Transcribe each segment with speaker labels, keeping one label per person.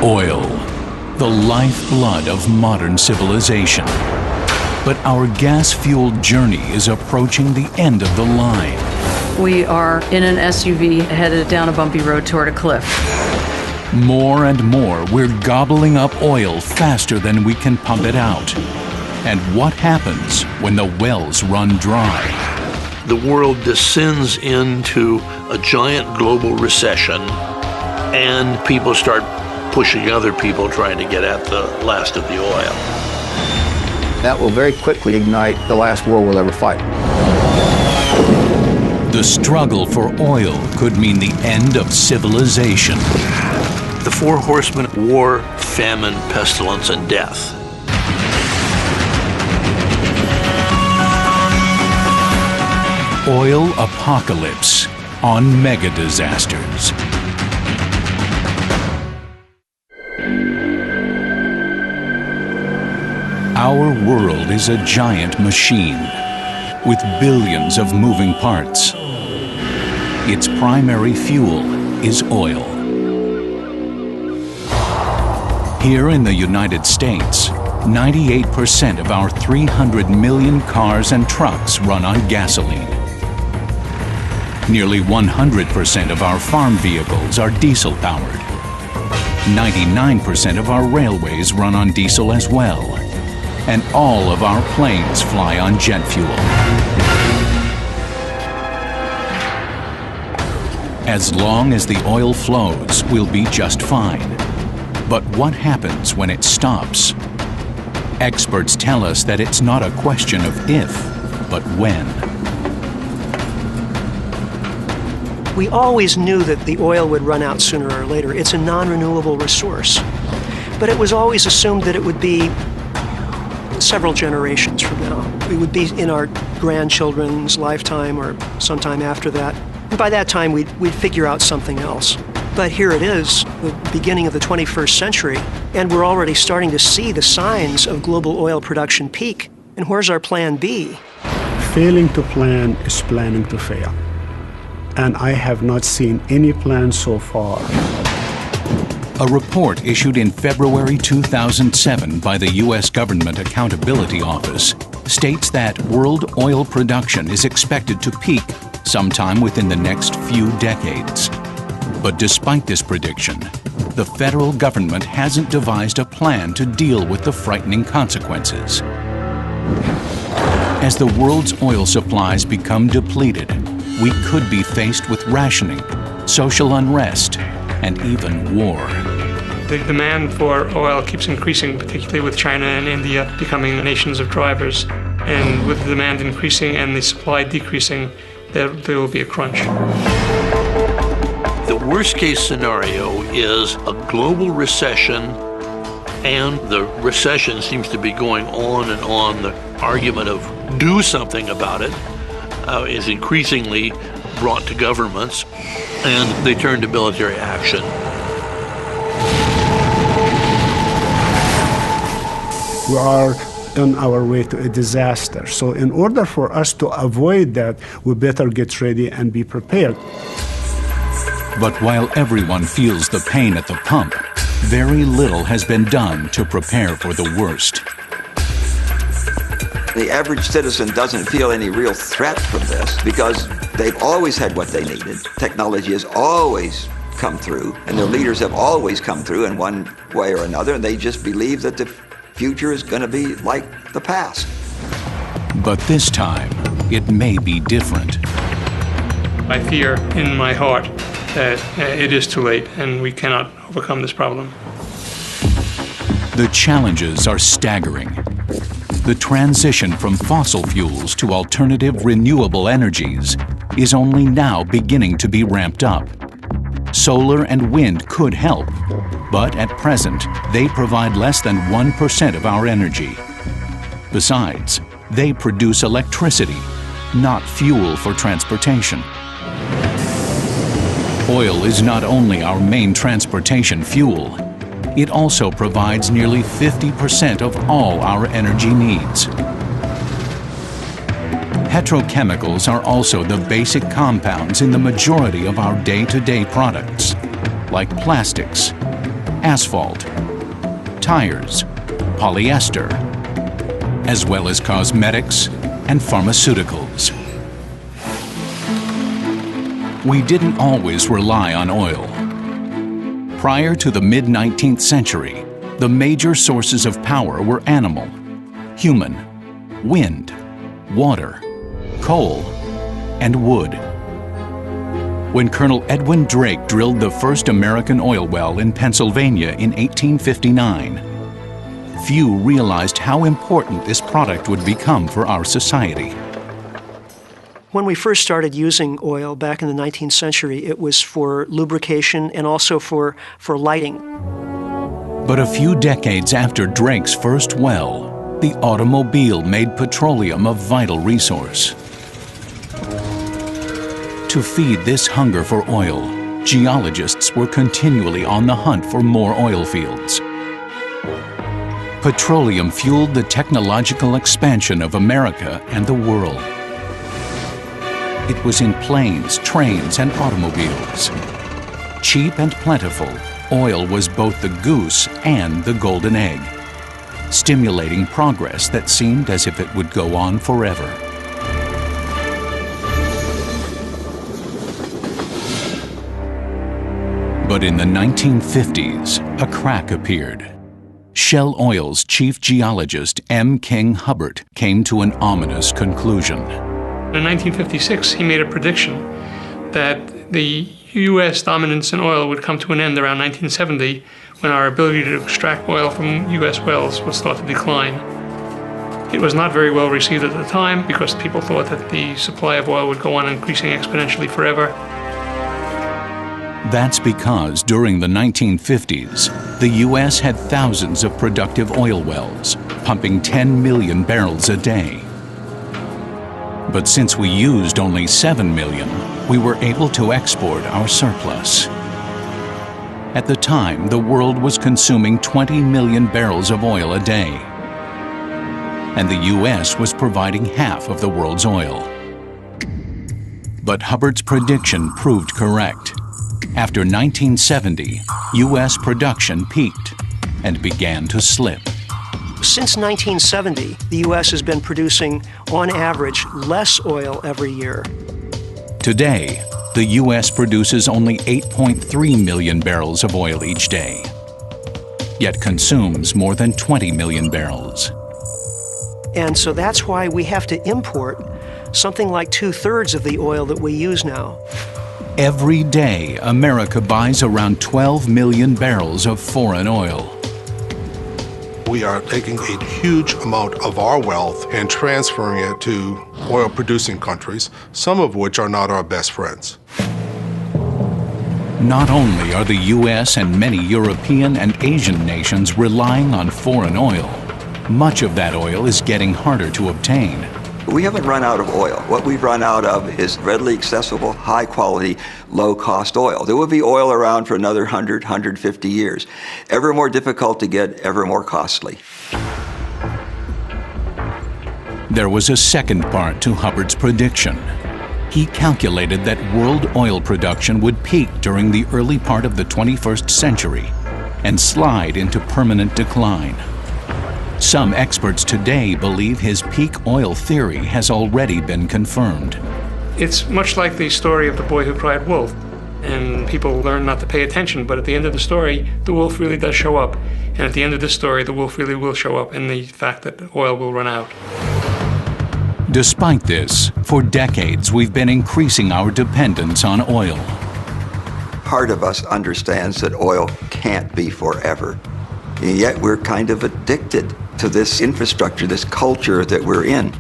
Speaker 1: Oil, the lifeblood of modern civilization. But our gas-fueled journey is approaching the end of the line.
Speaker 2: We are in an SUV headed down a bumpy road toward a cliff.
Speaker 1: More and more, we're gobbling up oil faster than we can pump it out. And what happens when the wells run dry?
Speaker 3: The world descends into a giant global recession, and people start pushing other people trying to get at the last of the oil.
Speaker 4: That will very quickly ignite the last war we'll ever fight.
Speaker 1: The struggle for oil could mean the end of civilization.
Speaker 3: The four horsemen: war, famine, pestilence, and death.
Speaker 1: Oil apocalypse on Mega Disasters. Our world is a giant machine with billions of moving parts. Its primary fuel is oil. Here in the United States, 98% of our 300 million cars and trucks run on gasoline. Nearly 100% of our farm vehicles are diesel-powered. 99% of our railways run on diesel as well. And all of our planes fly on jet fuel. As long as the oil flows, we'll be just fine. But what happens when it stops? Experts tell us that it's not a question of if, but when.
Speaker 5: We always knew that the oil would run out sooner or later. It's a non-renewable resource. But it was always assumed that it would be several generations from now. We would be in our grandchildren's lifetime or sometime after that. And by that time, we'd figure out something else. But here it is, the beginning of the 21st century, and we're already starting to see the signs of global oil production peak. And where's our plan B?
Speaker 6: Failing to plan is planning to fail. And I have not seen any plan so far.
Speaker 1: A report issued in February 2007 by the U.S. Government Accountability Office states that world oil production is expected to peak sometime within the next few decades. But despite this prediction, the federal government hasn't devised a plan to deal with the frightening consequences. As the world's oil supplies become depleted, we could be faced with rationing, social unrest, and even war.
Speaker 7: The demand for oil keeps increasing, particularly with China and India becoming nations of drivers. And with the demand increasing and the supply decreasing, there will be a crunch.
Speaker 3: The worst case scenario is a global recession, and the recession seems to be going on and on. The argument of do something about it is increasingly brought to governments, and they turn to military action.
Speaker 6: We are on our way to a disaster. So in order for us to avoid that, we better get ready and be prepared.
Speaker 1: But while everyone feels the pain at the pump, very little has been done to prepare for the worst.
Speaker 8: The average citizen doesn't feel any real threat from this because they've always had what they needed. Technology has always come through, and their leaders have always come through in one way or another, and they just believe that the future is going to be like the past.
Speaker 1: But this time, it may be different.
Speaker 7: I fear in my heart that it is too late and we cannot overcome this problem.
Speaker 1: The challenges are staggering. The transition from fossil fuels to alternative renewable energies is only now beginning to be ramped up. Solar and wind could help, but at present, they provide less than 1% of our energy. Besides, they produce electricity, not fuel for transportation. Oil is not only our main transportation fuel, it also provides nearly 50% of all our energy needs. Petrochemicals are also the basic compounds in the majority of our day-to-day products, like plastics, asphalt, tires, polyester, as well as cosmetics and pharmaceuticals. We didn't always rely on oil. Prior to the mid-19th century, the major sources of power were animal, human, wind, water, coal, and wood. When Colonel Edwin Drake drilled the first American oil well in Pennsylvania in 1859, few realized how important this product would become for our society.
Speaker 5: When we first started using oil back in the 19th century, it was for lubrication and also for lighting.
Speaker 1: But a few decades after Drake's first well, the automobile made petroleum a vital resource. To feed this hunger for oil, geologists were continually on the hunt for more oil fields. Petroleum fueled the technological expansion of America and the world. It was in planes, trains, and automobiles. Cheap and plentiful, oil was both the goose and the golden egg, stimulating progress that seemed as if it would go on forever. But in the 1950s, a crack appeared. Shell Oil's chief geologist, M. King Hubbert, came to an ominous conclusion.
Speaker 7: In 1956, he made a prediction that the U.S. dominance in oil would come to an end around 1970, when our ability to extract oil from U.S. wells would start to decline. It was not very well received at the time because people thought that the supply of oil would go on increasing exponentially forever.
Speaker 1: That's because during the 1950s, the U.S. had thousands of productive oil wells, pumping 10 million barrels a day. But since we used only 7 million, we were able to export our surplus. At the time, the world was consuming 20 million barrels of oil a day, and the U.S. was providing half of the world's oil. But Hubbert's prediction proved correct. After 1970, U.S. production peaked and began to slip.
Speaker 5: Since 1970, the U.S. has been producing, on average, less oil every year.
Speaker 1: Today, the U.S. produces only 8.3 million barrels of oil each day, yet consumes more than 20 million barrels.
Speaker 5: And so that's why we have to import something like 2/3 of the oil that we use now.
Speaker 1: Every day, America buys around 12 million barrels of foreign oil.
Speaker 9: We are taking a huge amount of our wealth and transferring it to oil-producing countries, some of which are not our best friends.
Speaker 1: Not only are the U.S. and many European and Asian nations relying on foreign oil, much of that oil is getting harder to obtain.
Speaker 8: We haven't run out of oil. What we've run out of is readily accessible, high-quality, low-cost oil. There will be oil around for another 100, 150 years. Ever more difficult to get, ever more costly.
Speaker 1: There was a second part to Hubbert's prediction. He calculated that world oil production would peak during the early part of the 21st century and slide into permanent decline. Some experts today believe his peak oil theory has already been confirmed.
Speaker 7: It's much like the story of the boy who cried wolf. And people learn not to pay attention, but at the end of the story, the wolf really does show up. And at the end of the story, the wolf really will show up in the fact that oil will run out.
Speaker 1: Despite this, for decades we've been increasing our dependence on oil.
Speaker 8: Part of us understands that oil can't be forever. And yet we're kind of addicted to this infrastructure, this culture that we're in.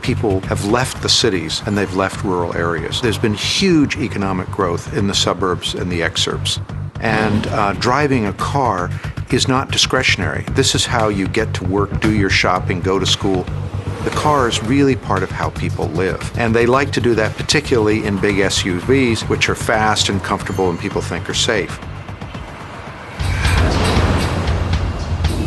Speaker 10: People have left the cities and they've left rural areas. There's been huge economic growth in the suburbs and the exurbs. And driving a car is not discretionary. This is how you get to work, do your shopping, go to school. The car is really part of how people live. And they like to do that particularly in big SUVs, which are fast and comfortable and people think are safe.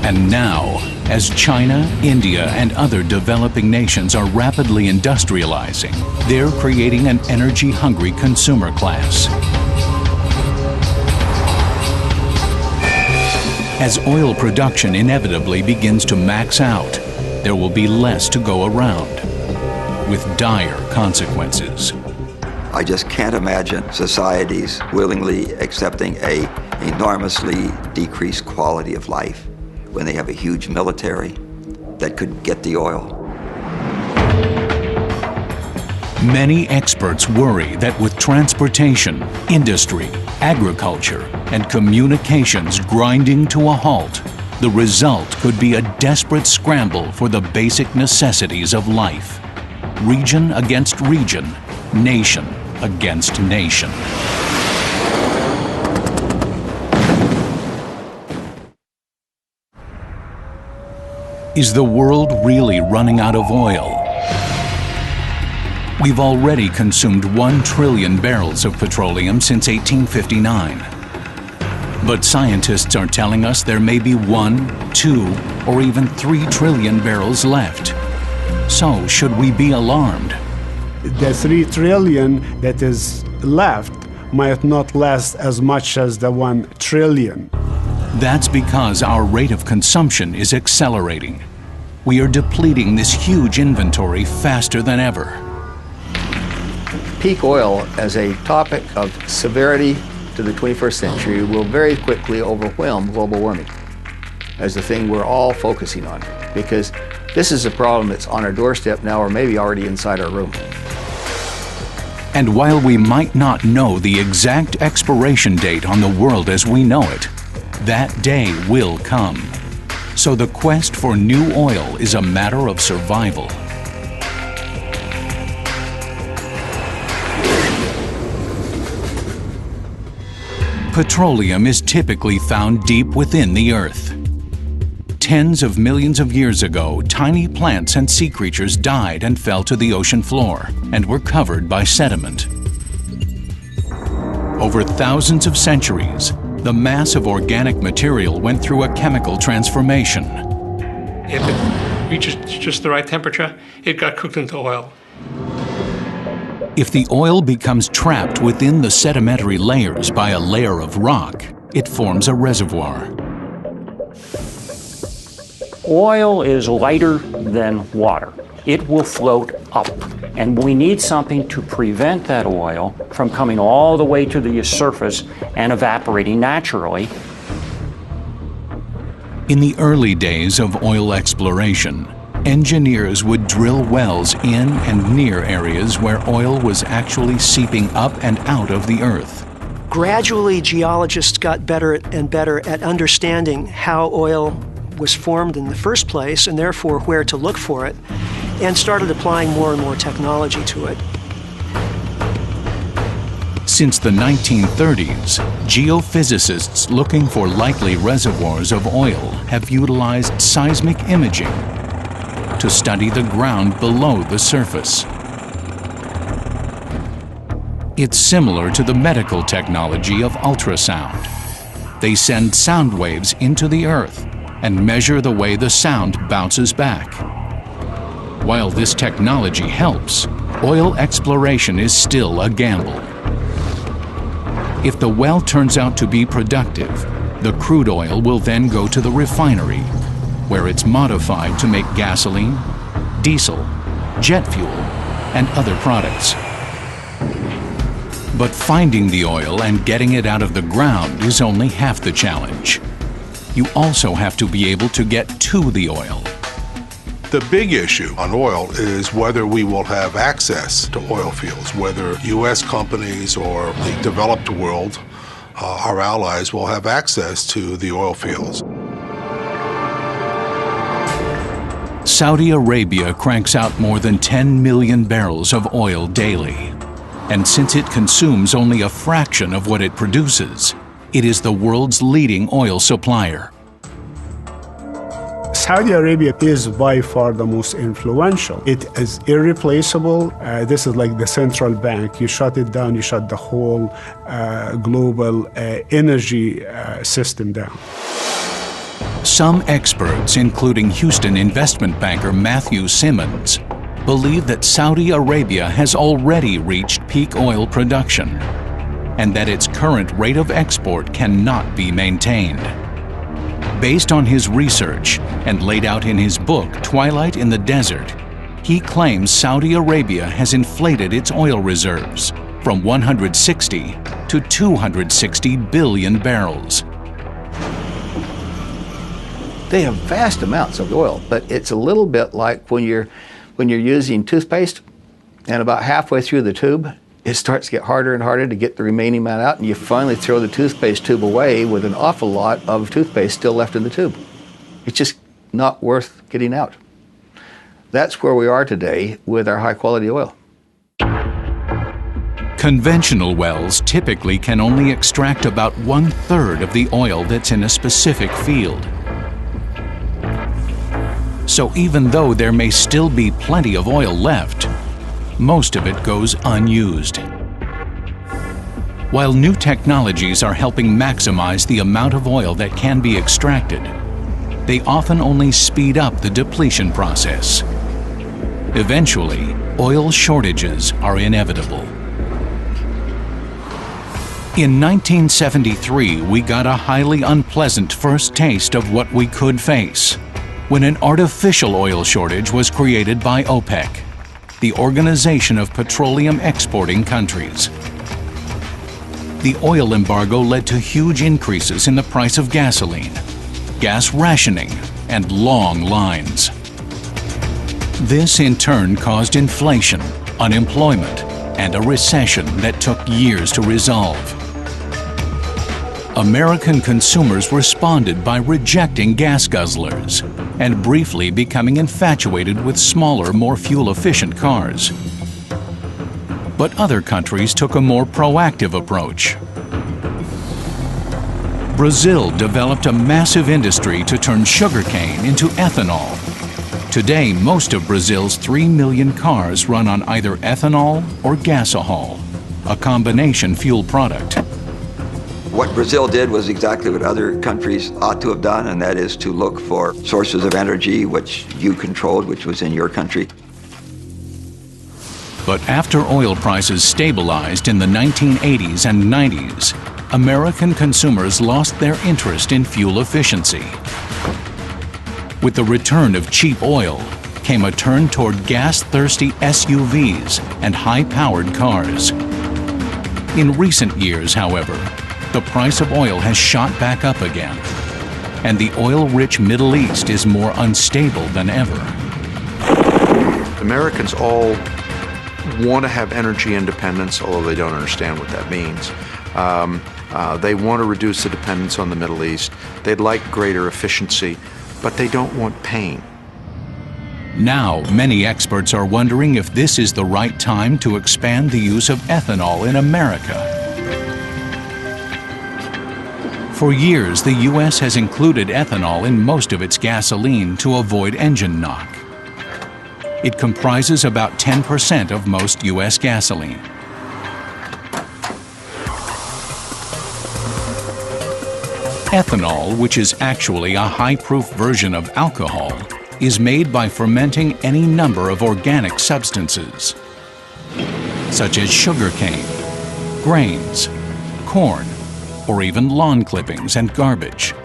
Speaker 1: And now, as China, India, and other developing nations are rapidly industrializing, they're creating an energy-hungry consumer class. As oil production inevitably begins to max out, there will be less to go around, with dire consequences.
Speaker 8: I just can't imagine societies willingly accepting a enormously decreased quality of life when they have a huge military that could get the oil.
Speaker 1: Many experts worry that with transportation, industry, agriculture, and communications grinding to a halt, the result could be a desperate scramble for the basic necessities of life. Region against region, nation against nation. Is the world really running out of oil? We've already consumed 1 trillion barrels of petroleum since 1859. But scientists are telling us there may be 1, 2, or even 3 trillion barrels left. So, should we be alarmed?
Speaker 6: The 3 trillion that is left might not last as much as the 1 trillion.
Speaker 1: That's because our rate of consumption is accelerating. We are depleting this huge inventory faster than ever.
Speaker 4: Peak oil as a topic of severity to the 21st century will very quickly overwhelm global warming as the thing we're all focusing on, because this is a problem that's on our doorstep now or maybe already inside our room.
Speaker 1: And while we might not know the exact expiration date on the world as we know it, that day will come. So the quest for new oil is a matter of survival. Petroleum is typically found deep within the earth. Tens of millions of years ago, tiny plants and sea creatures died and fell to the ocean floor and were covered by sediment. Over thousands of centuries, the mass of organic material went through a chemical transformation.
Speaker 7: If it reaches just the right temperature, it got cooked into oil.
Speaker 1: If the oil becomes trapped within the sedimentary layers by a layer of rock, it forms a reservoir.
Speaker 11: Oil is lighter than water. It will float up. And we need something to prevent that oil from coming all the way to the surface and evaporating naturally.
Speaker 1: In the early days of oil exploration, engineers would drill wells in and near areas where oil was actually seeping up and out of the earth.
Speaker 5: Gradually, geologists got better and better at understanding how oil was formed in the first place, and therefore where to look for it, and started applying more and more technology to it.
Speaker 1: Since the 1930s, geophysicists looking for likely reservoirs of oil have utilized seismic imaging to study the ground below the surface. It's similar to the medical technology of ultrasound. They send sound waves into the earth and measure the way the sound bounces back. While this technology helps, oil exploration is still a gamble. If the well turns out to be productive, the crude oil will then go to the refinery, where it's modified to make gasoline, diesel, jet fuel, and other products. But finding the oil and getting it out of the ground is only half the challenge. You also have to be able to get to the oil.
Speaker 9: The big issue on oil is whether we will have access to oil fields, whether U.S. companies or the developed world, our allies, will have access to the oil fields.
Speaker 1: Saudi Arabia cranks out more than 10 million barrels of oil daily. And since it consumes only a fraction of what it produces, it is the world's leading oil supplier.
Speaker 6: Saudi Arabia is by far the most influential. It is irreplaceable. This is like the central bank. You shut it down, you shut the whole global energy system down.
Speaker 1: Some experts, including Houston investment banker Matthew Simmons, believe that Saudi Arabia has already reached peak oil production and that its current rate of export cannot be maintained. Based on his research and laid out in his book, Twilight in the Desert, he claims Saudi Arabia has inflated its oil reserves from 160 to 260 billion barrels.
Speaker 4: They have vast amounts of oil, but it's a little bit like when you're using toothpaste, and about halfway through the tube, it starts to get harder and harder to get the remaining amount out, and you finally throw the toothpaste tube away with an awful lot of toothpaste still left in the tube. It's just not worth getting out. That's where we are today with our high-quality oil.
Speaker 1: Conventional wells typically can only extract about 1/3 of the oil that's in a specific field. So even though there may still be plenty of oil left, most of it goes unused. While new technologies are helping maximize the amount of oil that can be extracted, they often only speed up the depletion process. Eventually, oil shortages are inevitable. In 1973, we got a highly unpleasant first taste of what we could face when an artificial oil shortage was created by OPEC, the Organization of Petroleum Exporting Countries. The oil embargo led to huge increases in the price of gasoline, gas rationing, and long lines. This in turn caused inflation, unemployment, and a recession that took years to resolve. American consumers responded by rejecting gas guzzlers and briefly becoming infatuated with smaller, more fuel-efficient cars. But other countries took a more proactive approach. Brazil developed a massive industry to turn sugarcane into ethanol. Today, most of Brazil's 3 million cars run on either ethanol or gasohol, a combination fuel product.
Speaker 8: What Brazil did was exactly what other countries ought to have done, and that is to look for sources of energy which you controlled, which was in your country.
Speaker 1: But after oil prices stabilized in the 1980s and 90s, American consumers lost their interest in fuel efficiency. With the return of cheap oil came a turn toward gas-thirsty SUVs and high-powered cars. In recent years, however, the price of oil has shot back up again, and the oil-rich Middle East is more unstable than ever.
Speaker 10: Americans all want to have energy independence, although they don't understand what that means. They want to reduce the dependence on the Middle East. They'd like greater efficiency, but they don't want pain.
Speaker 1: Now, many experts are wondering if this is the right time to expand the use of ethanol in America. For years, the U.S. has included ethanol in most of its gasoline to avoid engine knock. It comprises about 10% of most U.S. gasoline. Ethanol, which is actually a high-proof version of alcohol, is made by fermenting any number of organic substances, such as sugarcane, grains, corn, or even lawn clippings and garbage.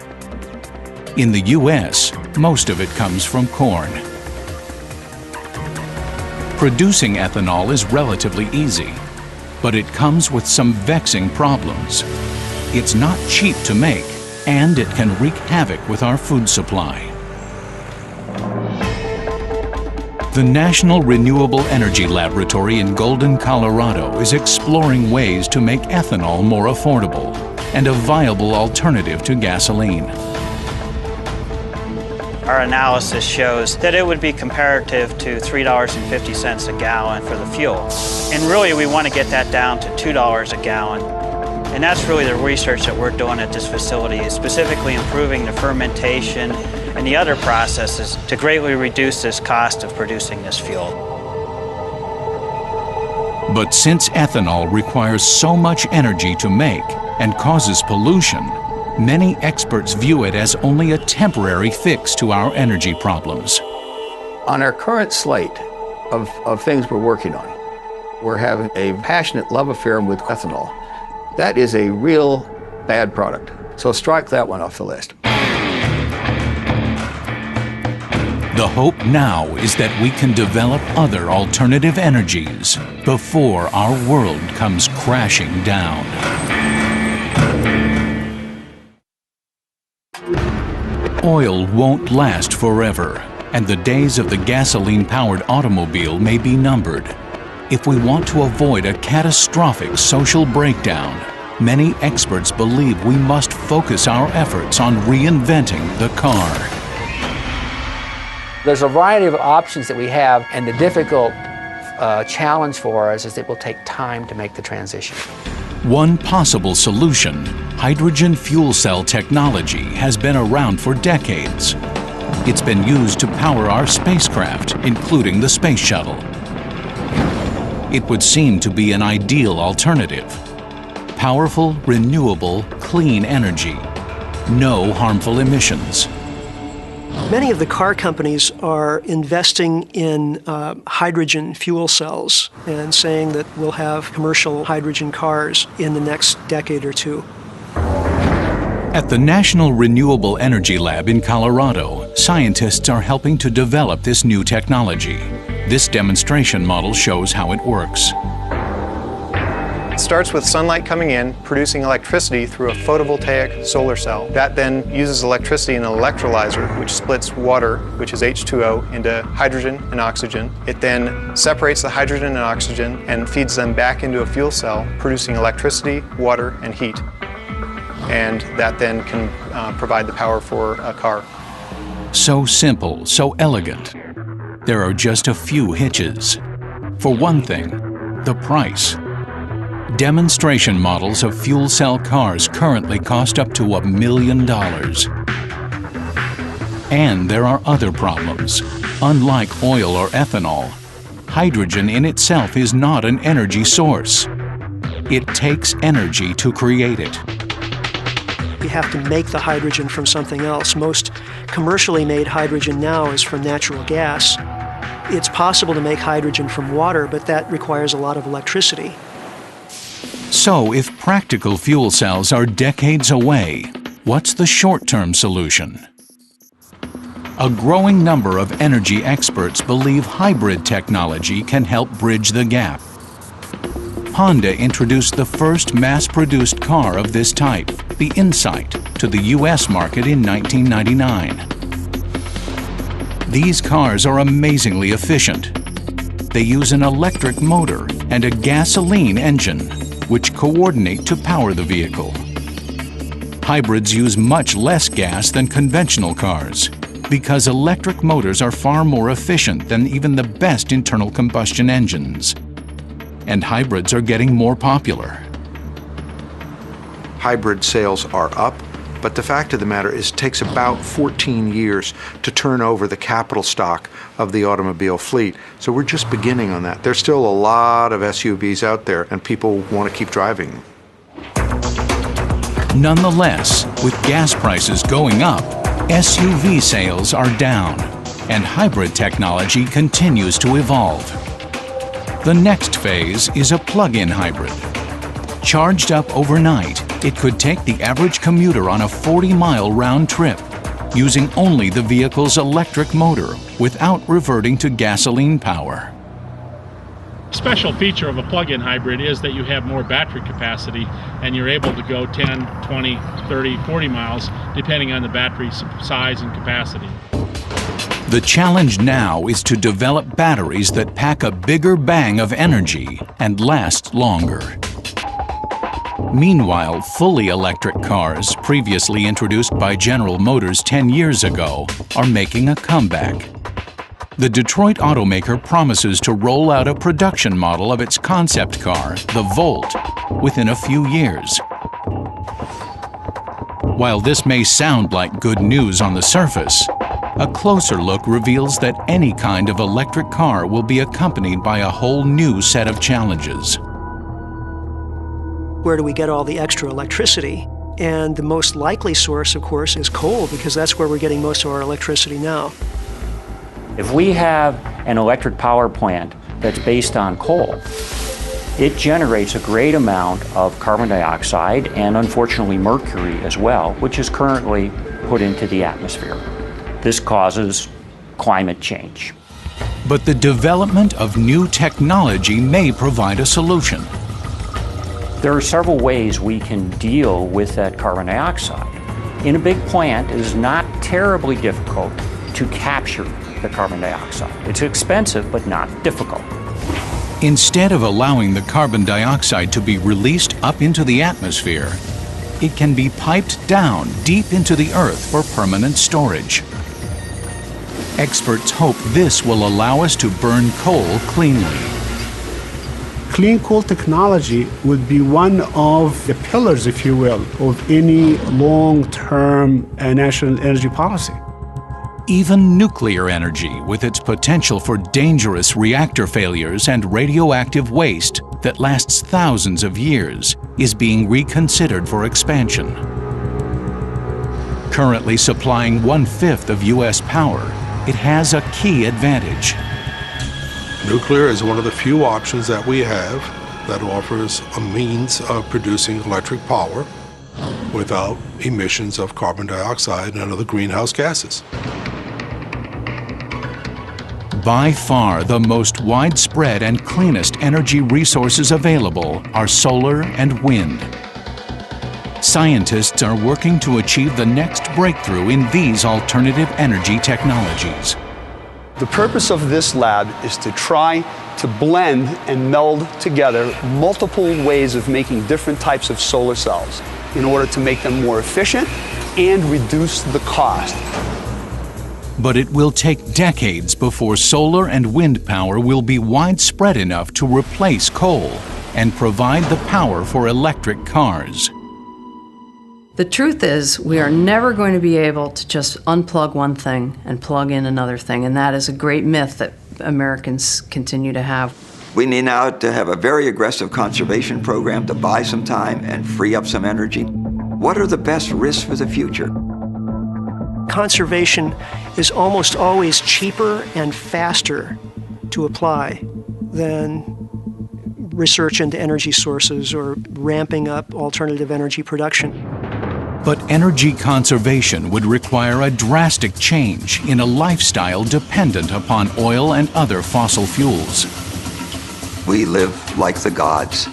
Speaker 1: In the U.S., most of it comes from corn. Producing ethanol is relatively easy, but it comes with some vexing problems. It's not cheap to make, and it can wreak havoc with our food supply. The National Renewable Energy Laboratory in Golden, Colorado is exploring ways to make ethanol more affordable and a viable alternative to gasoline.
Speaker 12: Our analysis shows that it would be comparative to $3.50 a gallon for the fuel. And really, we want to get that down to $2 a gallon. And that's really the research that we're doing at this facility, is specifically improving the fermentation and the other processes to greatly reduce this cost of producing this fuel.
Speaker 1: But since ethanol requires so much energy to make and causes pollution, many experts view it as only a temporary fix to our energy problems.
Speaker 4: On our current slate of things we're working on, we're having a passionate love affair with ethanol. That is a real bad product. So strike that one off the list.
Speaker 1: The hope now is that we can develop other alternative energies before our world comes crashing down. Oil won't last forever, and the days of the gasoline-powered automobile may be numbered. If we want to avoid a catastrophic social breakdown, many experts believe we must focus our efforts on reinventing the car.
Speaker 13: There's a variety of options that we have, and the difficult challenge for us is it will take time to make the transition.
Speaker 1: One possible solution, hydrogen fuel cell technology, has been around for decades. It's been used to power our spacecraft, including the space shuttle. It would seem to be an ideal alternative. Powerful, renewable, clean energy. No harmful emissions.
Speaker 5: Many of the car companies are investing in hydrogen fuel cells and saying that we'll have commercial hydrogen cars in the next decade or two.
Speaker 1: At the National Renewable Energy Lab in Colorado, scientists are helping to develop this new technology. This demonstration model shows how it works.
Speaker 14: It starts with sunlight coming in, producing electricity through a photovoltaic solar cell. That then uses electricity in an electrolyzer, which splits water, which is H2O, into hydrogen and oxygen. It then separates the hydrogen and oxygen and feeds them back into a fuel cell, producing electricity, water, and heat. And that then can provide the power for a car.
Speaker 1: So simple, so elegant. There are just a few hitches. For one thing, the price. Demonstration models of fuel cell cars currently cost up to $1 million. And there are other problems. Unlike oil or ethanol, hydrogen in itself is not an energy source. It takes energy to create it.
Speaker 5: You have to make the hydrogen from something else. Most commercially made hydrogen now is from natural gas. It's possible to make hydrogen from water, but that requires a lot of electricity.
Speaker 1: So, if practical fuel cells are decades away, what's the short-term solution? A growing number of energy experts believe hybrid technology can help bridge the gap. Honda introduced the first mass-produced car of this type, the Insight, to the U.S. market in 1999. These cars are amazingly efficient. They use an electric motor and a gasoline engine, which coordinate to power the vehicle. Hybrids use much less gas than conventional cars because electric motors are far more efficient than even the best internal combustion engines. And hybrids are getting more popular.
Speaker 10: Hybrid sales are up, but the fact of the matter is it takes about 14 years to turn over the capital stock of the automobile fleet. So we're just beginning on that. There's still a lot of SUVs out there and people want to keep driving.
Speaker 1: Nonetheless, with gas prices going up, SUV sales are down, and hybrid technology continues to evolve. The next phase is a plug-in hybrid. Charged up overnight, it could take the average commuter on a 40-mile round trip, using only the vehicle's electric motor without reverting to gasoline power.
Speaker 15: A special feature of a plug-in hybrid is that you have more battery capacity and you're able to go 10, 20, 30, 40 miles depending on the battery size and capacity.
Speaker 1: The challenge now is to develop batteries that pack a bigger bang of energy and last longer. Meanwhile, fully electric cars, previously introduced by General Motors 10 years ago, are making a comeback. The Detroit automaker promises to roll out a production model of its concept car, the Volt, within a few years. While this may sound like good news on the surface, a closer look reveals that any kind of electric car will be accompanied by a whole new set of challenges.
Speaker 5: Where do we get all the extra electricity? And the most likely source, of course, is coal, because that's where we're getting most of our electricity now.
Speaker 11: If we have an electric power plant that's based on coal, it generates a great amount of carbon dioxide and unfortunately mercury as well, which is currently put into the atmosphere. This causes climate change.
Speaker 1: But the development of new technology may provide a solution.
Speaker 11: There are several ways we can deal with that carbon dioxide. In a big plant, it is not terribly difficult to capture the carbon dioxide. It's expensive, but not difficult.
Speaker 1: Instead of allowing the carbon dioxide to be released up into the atmosphere, it can be piped down deep into the earth for permanent storage. Experts hope this will allow us to burn coal cleanly.
Speaker 6: Clean coal technology would be one of the pillars, if you will, of any long-term national energy policy.
Speaker 1: Even nuclear energy, with its potential for dangerous reactor failures and radioactive waste that lasts thousands of years, is being reconsidered for expansion. Currently supplying 1/5 of U.S. power, it has a key advantage.
Speaker 9: Nuclear is one of the few options that we have that offers a means of producing electric power without emissions of carbon dioxide and other greenhouse gases.
Speaker 1: By far the most widespread and cleanest energy resources available are solar and wind. Scientists are working to achieve the next breakthrough in these alternative energy technologies.
Speaker 16: The purpose of this lab is to try to blend and meld together multiple ways of making different types of solar cells in order to make them more efficient and reduce the cost.
Speaker 1: But it will take decades before solar and wind power will be widespread enough to replace coal and provide the power for electric cars.
Speaker 2: The truth is, we are never going to be able to just unplug one thing and plug in another thing, and that is a great myth that Americans continue to have.
Speaker 8: We need now to have a very aggressive conservation program to buy some time and free up some energy. What are the best risks for the future?
Speaker 5: Conservation is almost always cheaper and faster to apply than research into energy sources or ramping up alternative energy production.
Speaker 1: But energy conservation would require a drastic change in a lifestyle dependent upon oil and other fossil fuels.
Speaker 8: We live like the gods.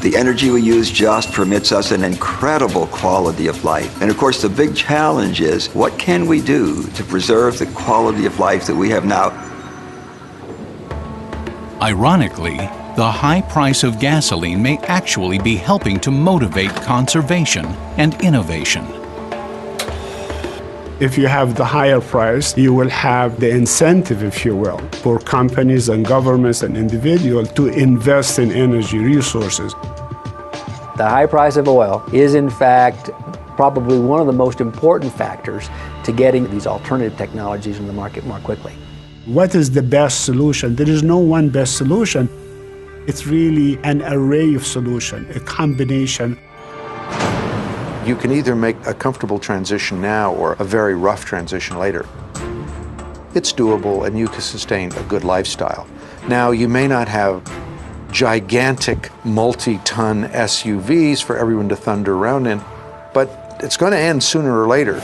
Speaker 8: The energy we use just permits us an incredible quality of life. And of course, the big challenge is, what can we do to preserve the quality of life that we have now?
Speaker 1: Ironically, the high price of gasoline may actually be helping to motivate conservation and innovation.
Speaker 6: If you have the higher price, you will have the incentive, if you will, for companies and governments and individuals to invest in energy resources.
Speaker 13: The high price of oil is, in fact, probably one of the most important factors to getting these alternative technologies in the market more quickly.
Speaker 6: What is the best solution? There is no one best solution. It's really an array of solutions, a combination.
Speaker 10: You can either make a comfortable transition now or a very rough transition later. It's doable and you can sustain a good lifestyle. Now, you may not have gigantic multi-ton SUVs for everyone to thunder around in, but it's going to end sooner or later.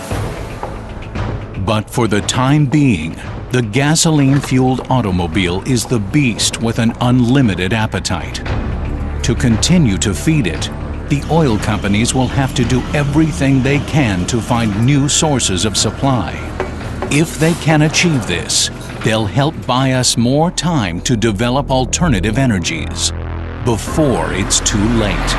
Speaker 1: But for the time being, the gasoline-fueled automobile is the beast with an unlimited appetite. To continue to feed it, the oil companies will have to do everything they can to find new sources of supply. If they can achieve this, they'll help buy us more time to develop alternative energies before it's too late.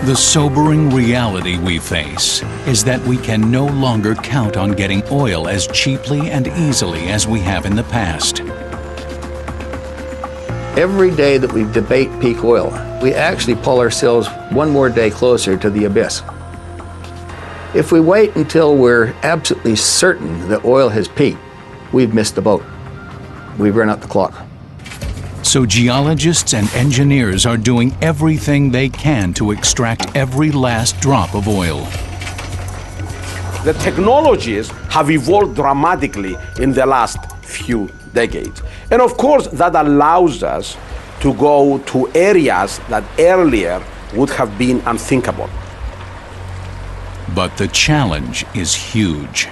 Speaker 1: The sobering reality we face is that we can no longer count on getting oil as cheaply and easily as we have in the past.
Speaker 4: Every day that we debate peak oil, we actually pull ourselves one more day closer to the abyss. If we wait until we're absolutely certain that oil has peaked, we've missed the boat. We've run out the clock.
Speaker 1: So geologists and engineers are doing everything they can to extract every last drop of oil.
Speaker 17: The technologies have evolved dramatically in the last few decades. And of course, that allows us to go to areas that earlier would have been unthinkable.
Speaker 1: But the challenge is huge.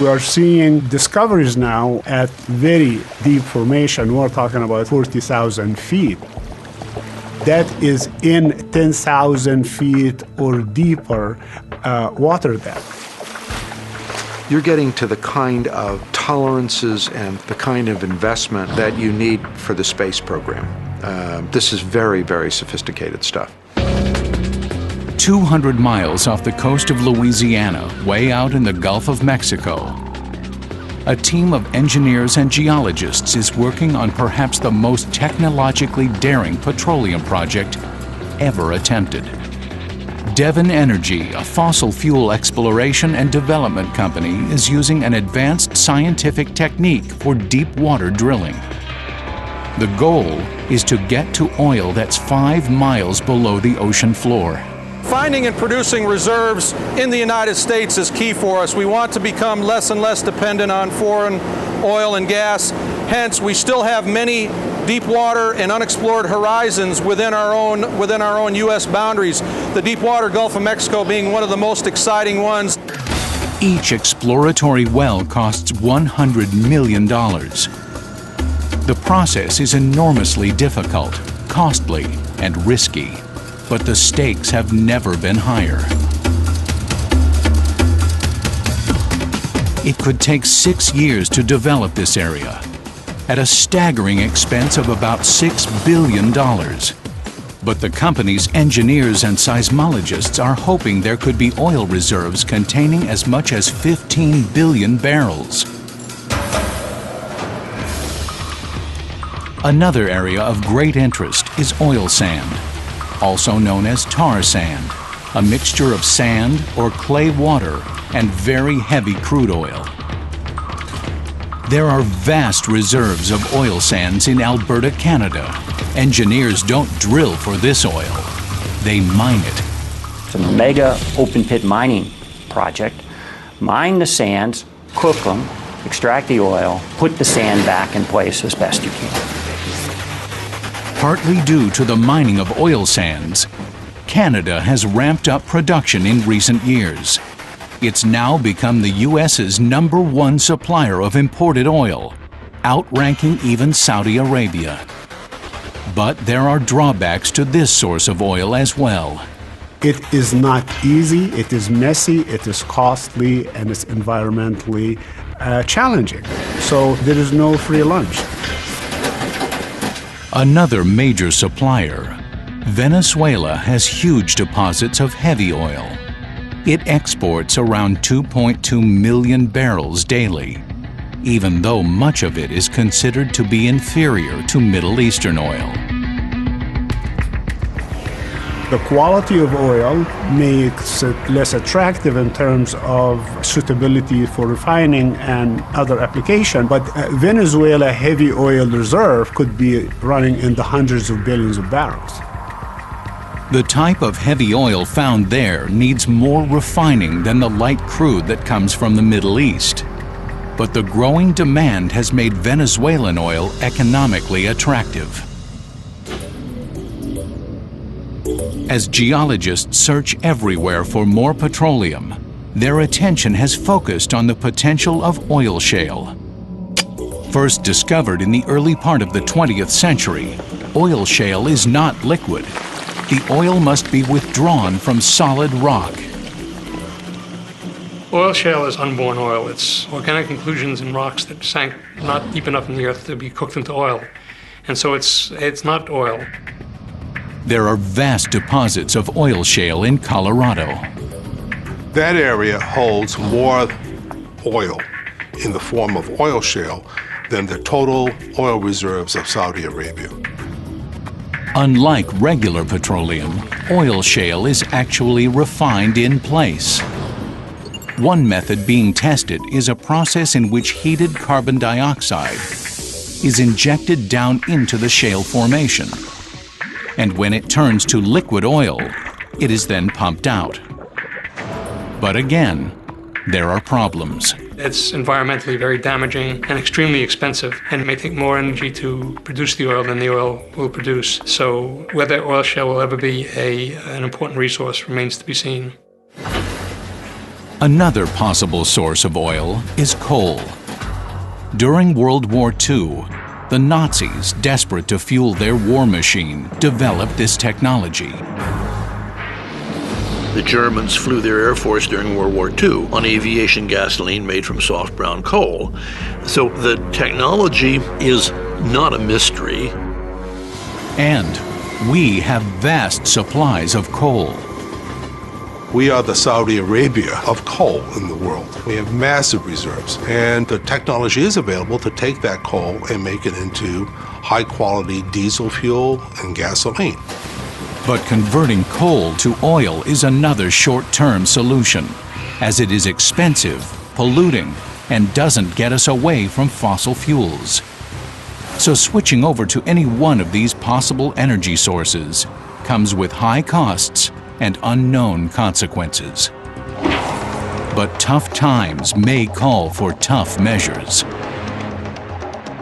Speaker 6: We are seeing discoveries now at very deep formation. We're talking about 40,000 feet. That is in 10,000 feet or deeper water depth.
Speaker 10: You're getting to the kind of tolerances and the kind of investment that you need for the space program. This is very, very sophisticated stuff.
Speaker 1: 200 miles off the coast of Louisiana, way out in the Gulf of Mexico, a team of engineers and geologists is working on perhaps the most technologically daring petroleum project ever attempted. Devon Energy, a fossil fuel exploration and development company, is using an advanced scientific technique for deep water drilling. The goal is to get to oil that's 5 miles below the ocean floor.
Speaker 18: Finding and producing reserves in the United States is key for us. We want to become less and less dependent on foreign oil and gas. Hence, we still have many deep water and unexplored horizons within our own U.S. boundaries. The deep water Gulf of Mexico being one of the most exciting ones.
Speaker 1: Each exploratory well costs $100 million. The process is enormously difficult, costly, and risky. But the stakes have never been higher. It could take 6 years to develop this area, at a staggering expense of about $6 billion. But the company's engineers and seismologists are hoping there could be oil reserves containing as much as 15 billion barrels. Another area of great interest is oil sand, also known as tar sand, a mixture of sand or clay water and very heavy crude oil. There are vast reserves of oil sands in Alberta, Canada. Engineers don't drill for this oil, they mine it.
Speaker 11: It's a mega open pit mining project. Mine the sands, cook them, extract the oil, put the sand back in place as best you can.
Speaker 1: Partly due to the mining of oil sands, Canada has ramped up production in recent years. It's now become the U.S.'s #1 supplier of imported oil, outranking even Saudi Arabia. But there are drawbacks to this source of oil as well.
Speaker 6: It is not easy, it is messy, it is costly, and it's environmentally challenging. So there is no free lunch.
Speaker 1: Another major supplier, Venezuela, has huge deposits of heavy oil. It exports around 2.2 million barrels daily, even though much of it is considered to be inferior to Middle Eastern oil.
Speaker 6: The quality of oil makes it less attractive in terms of suitability for refining and other application, but Venezuela heavy oil reserve could be running in the hundreds of billions of barrels.
Speaker 1: The type of heavy oil found there needs more refining than the light crude that comes from the Middle East. But the growing demand has made Venezuelan oil economically attractive. As geologists search everywhere for more petroleum, their attention has focused on the potential of oil shale. First discovered in the early part of the 20th century, oil shale is not liquid. The oil must be withdrawn from solid rock.
Speaker 7: Oil shale is unborn oil. It's organic inclusions in rocks that sank not deep enough in the earth to be cooked into oil. And so it's not oil.
Speaker 1: There are vast deposits of oil shale in Colorado.
Speaker 9: That area holds more oil in the form of oil shale than the total oil reserves of Saudi Arabia.
Speaker 1: Unlike regular petroleum, oil shale is actually refined in place. One method being tested is a process in which heated carbon dioxide is injected down into the shale formation. And when it turns to liquid oil, it is then pumped out. But again, there are problems.
Speaker 7: It's environmentally very damaging and extremely expensive, and it may take more energy to produce the oil than the oil will produce. So whether oil shale will ever be an important resource remains to be seen.
Speaker 1: Another possible source of oil is coal. During World War II, the Nazis, desperate to fuel their war machine, developed this technology.
Speaker 3: The Germans flew their Air Force during World War II on aviation gasoline made from soft brown coal. So the technology is not a mystery.
Speaker 1: And we have vast supplies of coal.
Speaker 9: We are the Saudi Arabia of coal in the world. We have massive reserves, and the technology is available to take that coal and make it into high-quality diesel fuel and gasoline.
Speaker 1: But converting coal to oil is another short-term solution, as it is expensive, polluting, and doesn't get us away from fossil fuels. So switching over to any one of these possible energy sources comes with high costs and unknown consequences. But tough times may call for tough measures.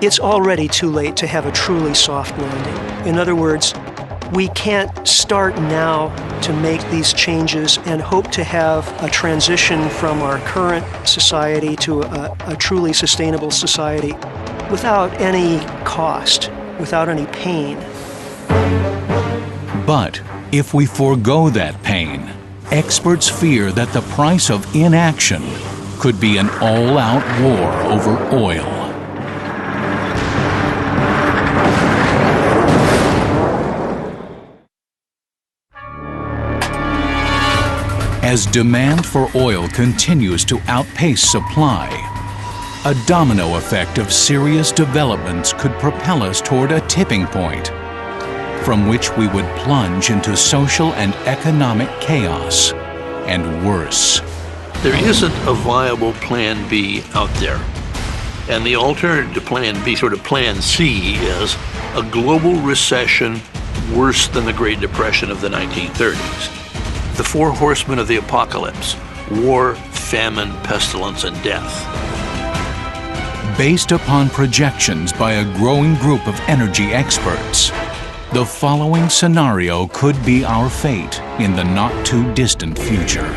Speaker 5: It's already too late to have a truly soft landing. In other words, we can't start now to make these changes and hope to have a transition from our current society to a truly sustainable society without any cost, without any pain.
Speaker 1: But if we forego that pain, experts fear that the price of inaction could be an all-out war over oil. As demand for oil continues to outpace supply, a domino effect of serious developments could propel us toward a tipping point, from which we would plunge into social and economic chaos, and worse.
Speaker 3: There isn't a viable Plan B out there. And the alternative to Plan B, sort of Plan C, is a global recession worse than the Great Depression of the 1930s. The four horsemen of the apocalypse: war, famine, pestilence, and death.
Speaker 1: Based upon projections by a growing group of energy experts, the following scenario could be our fate in the not-too-distant future.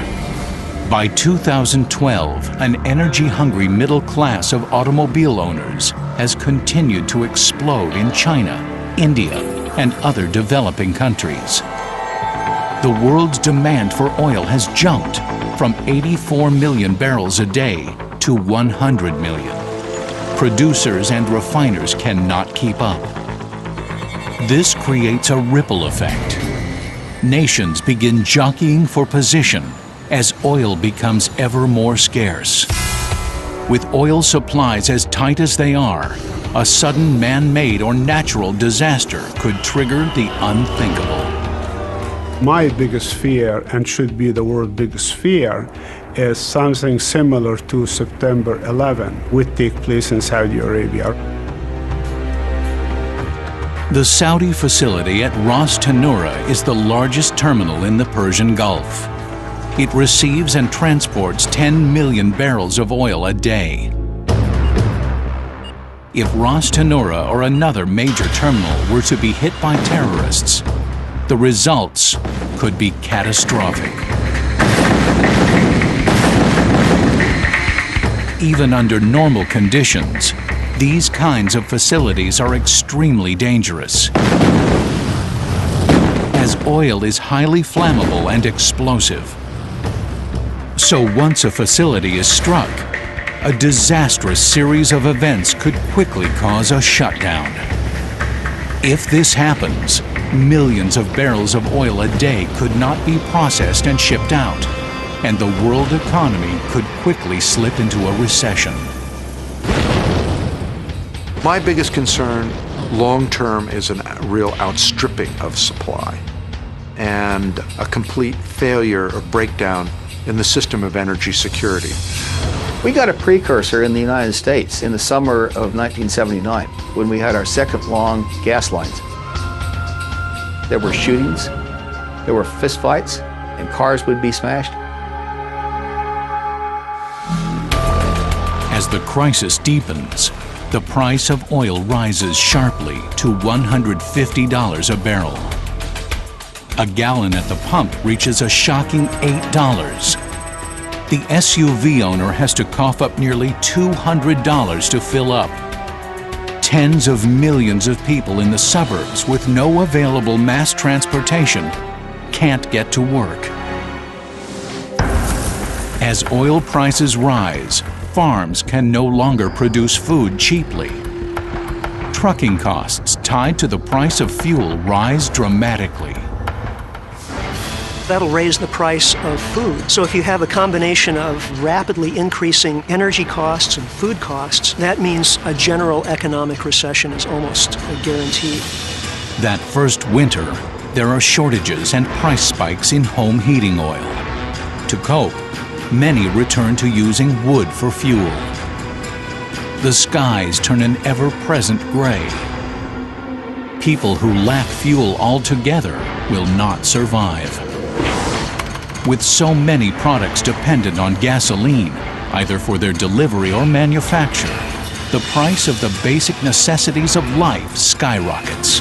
Speaker 1: By 2012, an energy-hungry middle class of automobile owners has continued to explode in China, India, and other developing countries. The world's demand for oil has jumped from 84 million barrels a day to 100 million. Producers and refiners cannot keep up. This creates a ripple effect. Nations begin jockeying for position as oil becomes ever more scarce. With oil supplies as tight as they are, a sudden man-made or natural disaster could trigger the unthinkable.
Speaker 6: My biggest fear, and should be the world's biggest fear, is something similar to September 11 would take place in Saudi Arabia.
Speaker 1: The Saudi facility at Ras Tanura is the largest terminal in the Persian Gulf. It receives and transports 10 million barrels of oil a day. If Ras Tanura or another major terminal were to be hit by terrorists, the results could be catastrophic. Even under normal conditions, these kinds of facilities are extremely dangerous, as oil is highly flammable and explosive. So once a facility is struck, a disastrous series of events could quickly cause a shutdown. If this happens, millions of barrels of oil a day could not be processed and shipped out, and the world economy could quickly slip into a recession.
Speaker 10: My biggest concern long-term is a real outstripping of supply and a complete failure or breakdown in the system of energy security.
Speaker 4: We got a precursor in the United States in the summer of 1979 when we had our second long gas lines. There were shootings, there were fistfights, and cars would be smashed.
Speaker 1: the crisis deepens, the price of oil rises sharply to $150 a barrel. A gallon at the pump reaches a shocking $8. The SUV owner has to cough up nearly $200 to fill up. Tens of millions of people in the suburbs with no available mass transportation can't get to work. As oil prices rise, farms can no longer produce food cheaply. Trucking costs tied to the price of fuel rise dramatically.
Speaker 5: That'll raise the price of food. So if you have a combination of rapidly increasing energy costs and food costs, that means a general economic recession is almost a guarantee.
Speaker 1: That first winter, there are shortages and price spikes in home heating oil. To cope, many return to using wood for fuel. The skies turn an ever-present gray. People who lack fuel altogether will not survive. With so many products dependent on gasoline, either for their delivery or manufacture, the price of the basic necessities of life skyrockets.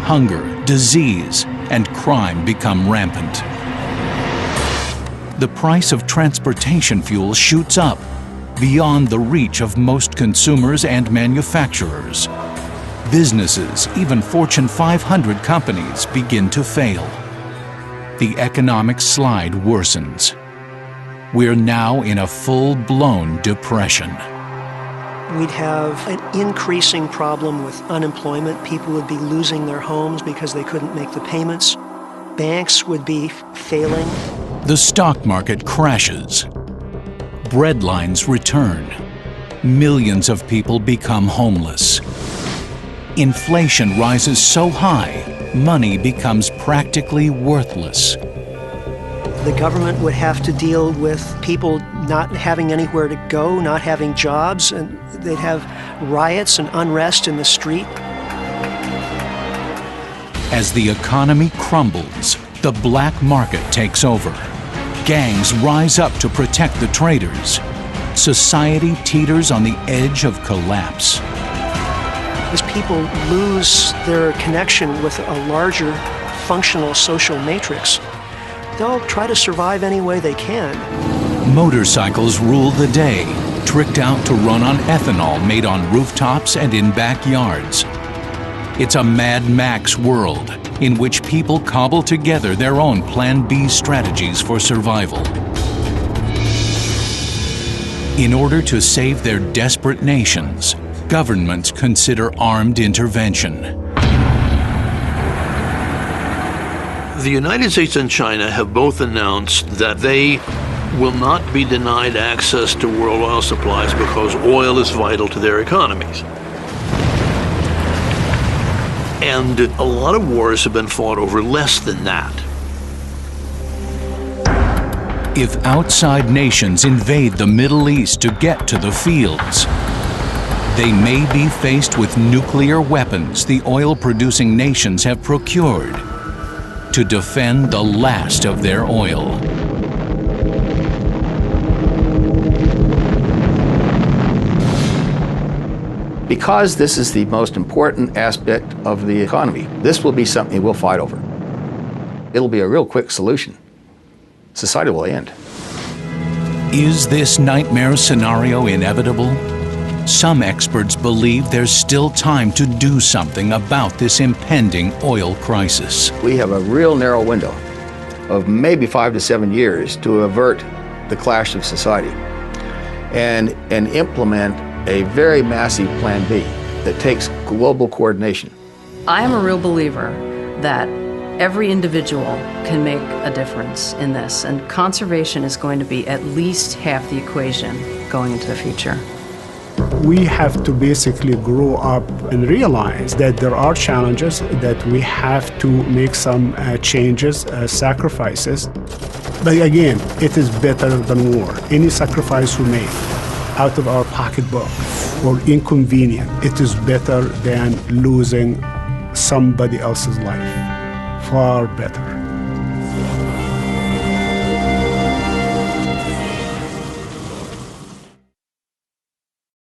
Speaker 1: Hunger, disease, and crime become rampant. The price of transportation fuel shoots up, beyond the reach of most consumers and manufacturers. Businesses, even Fortune 500 companies, begin to fail. The economic slide worsens. We're now in a full-blown depression.
Speaker 5: We'd have an increasing problem with unemployment. People would be losing their homes because they couldn't make the payments. Banks would be failing.
Speaker 1: The stock market crashes. Breadlines return. Millions of people become homeless. Inflation rises so high, money becomes practically worthless.
Speaker 5: The government would have to deal with people not having anywhere to go, not having jobs, and they'd have riots and unrest in the street.
Speaker 1: As the economy crumbles, the black market takes over. Gangs rise up to protect the traders. Society teeters on the edge of collapse.
Speaker 5: As people lose their connection with a larger functional social matrix, they'll try to survive any way they can.
Speaker 1: Motorcycles rule the day, tricked out to run on ethanol made on rooftops and in backyards. It's a Mad Max world in which people cobble together their own Plan B strategies for survival. In order to save their desperate nations, governments consider armed intervention.
Speaker 3: The United States and China have both announced that they will not be denied access to world oil supplies because oil is vital to their economies. And a lot of wars have been fought over less than that.
Speaker 1: If outside nations invade the Middle East to get to the fields, they may be faced with nuclear weapons the oil-producing nations have procured to defend the last of their oil.
Speaker 4: Because this is the most important aspect of the economy, this will be something we'll fight over. It'll be a real quick solution. Society will end.
Speaker 1: Is this nightmare scenario inevitable? Some experts believe there's still time to do something about this impending oil crisis.
Speaker 4: We have a real narrow window of maybe 5 to 7 years to avert the clash of society and implement a very massive Plan B that takes global coordination.
Speaker 2: I am a real believer that every individual can make a difference in this, and conservation is going to be at least half the equation going into the future.
Speaker 6: We have to basically grow up and realize that there are challenges, that we have to make some changes, sacrifices. But again, it is better than war. Any sacrifice we make out of our pocketbook or inconvenient, it is better than losing somebody else's life. Far better.